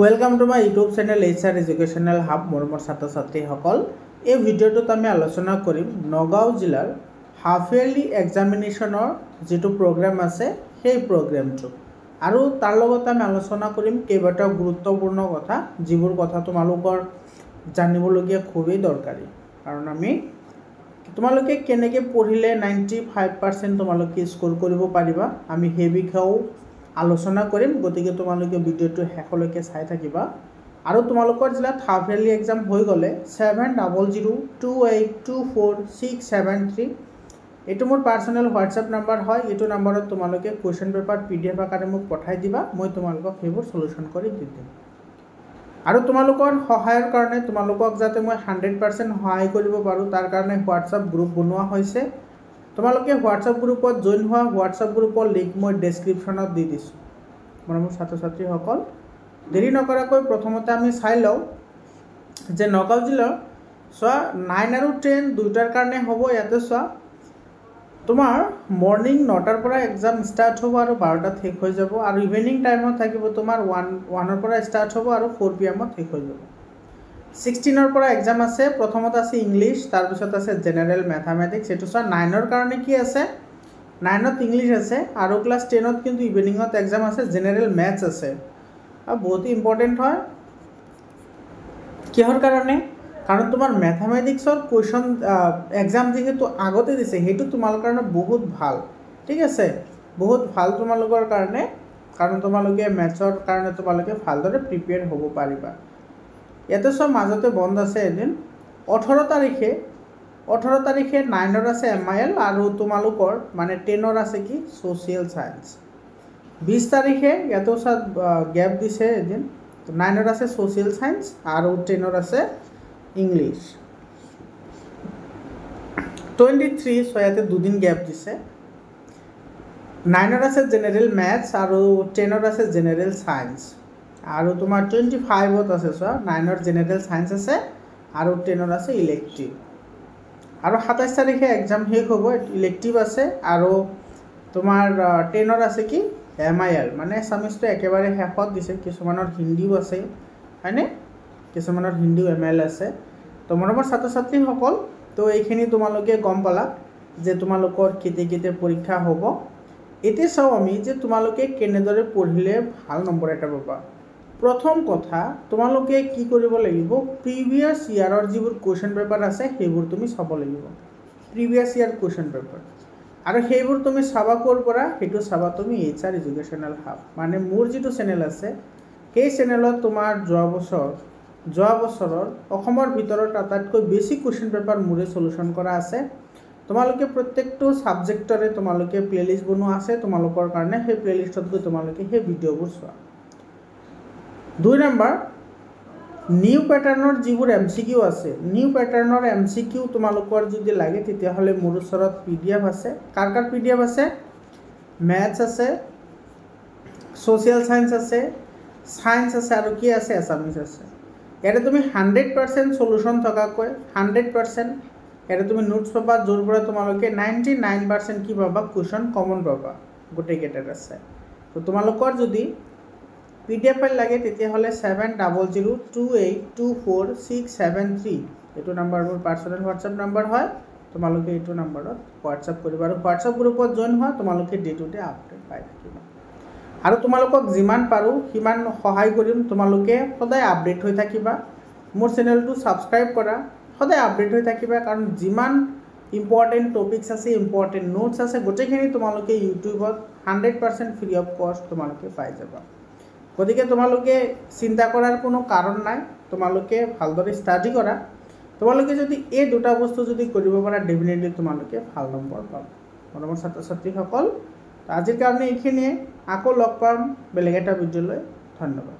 Welcome to my YouTube channel HR educational hub মৰমৰ ছাত্ৰ ছাত্ৰীসকল। এই ভিডিঅ'টোত আমি আলোচনা কৰিম নগাঁও জিলাৰ হাফ ইয়াৰলি এক্সামিনেশ্যনৰ যিটো প্ৰগ্ৰাম আছে সেই প্ৰগ্ৰামটো, আৰু তাৰ লগতে আমি আলোচনা কৰিম কেইবাটাও গুৰুত্বপূৰ্ণ কথা, যিবোৰ কথা তোমালোকৰ জানিবলগীয়া খুবেই দৰকাৰী। কাৰণ তোমালোকে কেনেকৈ পঢ়িলে 95% তোমালোকে স্ক'ৰ কৰিব পাৰিবা, আমি সেই বিষয়েও আলোচনা কৰিম। গতিকে তোমালোকে ভিডিঅ'টো শেষলৈকে চাই থাকিবা। আৰু তোমালোকৰ জিলাত হাফ ইয়াৰলি এক্সাম হৈ গ'লে 7002824673 এইটো মোৰ পাৰ্চনেল হোৱাটছএপ নাম্বাৰ হয়। এইটো নাম্বাৰত তোমালোকে কুৱেশ্যন পেপাৰ PDF আকাৰে মোক পঠাই দিবা, মই তোমালোকক সেইবোৰ সলিউশ্যন কৰি দি দিম। আৰু তোমালোকৰ সহায়ৰ কাৰণে তোমালোকক যাতে মই 100% সহায় কৰিব পাৰোঁ, তাৰ কাৰণে হোৱাটছএপ গ্ৰুপ বনোৱা হৈছে। তোমালোকে হোৱাটছএপ গ্ৰুপত জইন হোৱা, হোৱাটছএপ গ্ৰুপৰ লিংক মই ডেছক্ৰিপশ্যনত দি দিছোঁ। মোৰ ছাত্ৰ ছাত্ৰীসকল, দেৰি নকৰাকৈ প্ৰথমতে আমি চাই লওঁ যে নগাঁও জিলাৰ চোৱা 9 আৰু 10 দুয়োটাৰ কাৰণে হ'ব। ইয়াতে চোৱা তোমাৰ মৰ্ণিং 9টাৰ পৰা এক্সাম ষ্টাৰ্ট হ'ব আৰু 12টাত শেষ হৈ যাব, আৰু ইভিনিং টাইমত থাকিব তোমাৰ 1ৰ পৰা ষ্টাৰ্ট হ'ব আৰু 4 PM শেষ হৈ যাব। 16ৰ পৰা এক্সাম আছে। প্ৰথমত আছে ইংলিছ, তাৰপিছত আছে জেনেৰেল মেথামেটিক্স। এইটো চোৱা 9ৰ কাৰণে কি আছে, 9ত ইংলিছ আছে, আৰু ক্লাছ 10ত কিন্তু ইভিনিঙত এক্সাম আছে, জেনেৰেল মেথছ আছে। আৰু বহুত ইম্পৰ্টেণ্ট হয় কিহৰ কাৰণে, কাৰণ তোমাৰ মেথামেটিক্সৰ কুৱেশ্যন এক্সাম যিহেতু আগতে দিছে, সেইটো তোমালোকৰ কাৰণে বহুত ভাল। ঠিক আছে, বহুত ভাল তোমালোকৰ কাৰণে, কাৰণ তোমালোকে মেথছৰ কাৰণে তোমালোকে ভালদৰে প্ৰিপেয়াৰ হ'ব পাৰিবা। ইয়াতে চোৱা মাজতে বন্ধ আছে এদিন 18 তাৰিখে 9ৰ আছে MIL, আৰু তোমালোকৰ মানে 10ৰ আছে কি ছ'চিয়েল ছায়েন্স। 20 তাৰিখে ইয়াতেও চোৱা গেপ দিছে এদিন, 9ৰ আছে ছ'চিয়েল ছায়েন্স আৰু 10ৰ আছে ইংলিছ। 23 চোৱা ইয়াতে দুদিন গেপ দিছে, 9ৰ আছে জেনেৰেল মেথছ আৰু 10ৰ আছে জেনেৰেল ছায়েন্স। আৰু তোমাৰ 25ত আছে চোৱা 9ৰ জেনেৰেল ছায়েন্স আছে আৰু 10ৰ আছে ইলেক্টিভ। আৰু 27 তাৰিখে এক্সাম শেষ হ'ব, ইলেক্টিভ আছে, আৰু তোমাৰ 10ৰ আছে কি MIL, মানে এছামিছটো একেবাৰে শেষত দিছে। কিছুমানৰ হিন্দীও আছে, হয়নে, কিছুমানৰ হিন্দীও MIL আছে। তো মৰমৰ ছাত্ৰ ছাত্ৰীসকল, তো এইখিনি তোমালোকে গম পালা যে তোমালোকৰ কেতিয়া পৰীক্ষা হ'ব। এতিয়া চাওঁ আমি যে তোমালোকে কেনেদৰে পঢ়িলে ভাল নম্বৰ এটা পাবা। প্ৰথম কথা, তোমালোকে কি কৰিব লাগিব, প্ৰিভিয়াছ ইয়াৰৰ যিবোৰ কুৱেশ্যন পেপাৰ আছে সেইবোৰ তুমি চাব লাগিব, প্ৰিভিয়াছ ইয়াৰ কুৱেশ্যন পেপাৰ। আৰু সেইবোৰ তুমি চাবা ক'ৰ পৰা, সেইটো চাবা তুমি HR এডুকেশ্যনেল হাব, মানে মোৰ যিটো চেনেল আছে সেই চেনেলত তোমাৰ যোৱা বছৰৰ অসমৰ ভিতৰত আটাইতকৈ বেছি কুৱেশ্যন পেপাৰ মোৰে সলিউশ্যন কৰা আছে। তোমালোকে প্ৰত্যেকটো ছাবজেক্টৰে তোমালোকে প্লেলিষ্ট বনোৱা আছে তোমালোকৰ কাৰণে, সেই প্লেলিষ্টত গৈ তোমালোকে সেই ভিডিঅ'বোৰ চোৱা। 2 নম্বৰ, নিউ পেটাৰ্ণৰ যিবোৰ MCQ আছে, নিউ পেটাৰ্ণৰ MCQ তোমালোকৰ যদি লাগে তেতিয়াহ'লে মোৰ ওচৰত PDF আছে। কাৰ PDF আছে, মেথছ আছে, ছ'চিয়েল ছায়েন্স আছে, ছায়েন্স আছে, আৰু কি আছে, এছামিছ আছে। ইয়াতে তুমি 100% সলিউশ্যন থকাকৈ 100% ইয়াতে তুমি নোটছ পাবা, য'ৰ পৰা তোমালোকে 99% কি পাবা, কুৱেশ্যন কমন পাবা, গোটেইকেইটাত আছে। তো তোমালোকৰ যদি PDF ফাইল লাগে তেতিয়াহ'লে 7002824673 এইটো নাম্বাৰ মোৰ পাৰ্চনেল হোৱাটছএপ নাম্বাৰ হয়। তোমালোকে এইটো নাম্বাৰত হোৱাটছএপ কৰিবা, আৰু হোৱাটছএপ গ্ৰুপত জইন হোৱা, তোমালোকে ডে টু ডে আপডেট পাই থাকিবা। আৰু তোমালোকক যিমান পাৰোঁ সিমান সহায় কৰিম, তোমালোকে সদায় আপডেট হৈ থাকিবা। মোৰ চেনেলটো ছাবস্ক্ৰাইব কৰা, সদায় আপডেট হৈ থাকিবা, কাৰণ যিমান ইম্পৰ্টেণ্ট টপিকছ আছে, ইম্পৰ্টেণ্ট নোটছ আছে, গোটেইখিনি তোমালোকে ইউটিউবত 100% ফ্ৰী অফ কষ্ট তোমালোকে পাই যাবা। গতিকে তোমালোকে চিন্তা কৰাৰ কোনো কাৰণ নাই, তোমালোকে ভালদৰে ষ্টাডি কৰা। তোমালোকে যদি এই দুটা বস্তু যদি কৰিব পাৰা, ডেফিনেটলি তোমালোকে ভাল নম্বৰ পাবা। মৰমৰ ছাত্ৰ ছাত্ৰীসকল, আজিৰ কাৰণে এইখিনিয়ে, আকৌ লগ পাম বেলেগ এটা ভিডিঅ'লৈ। ধন্যবাদ।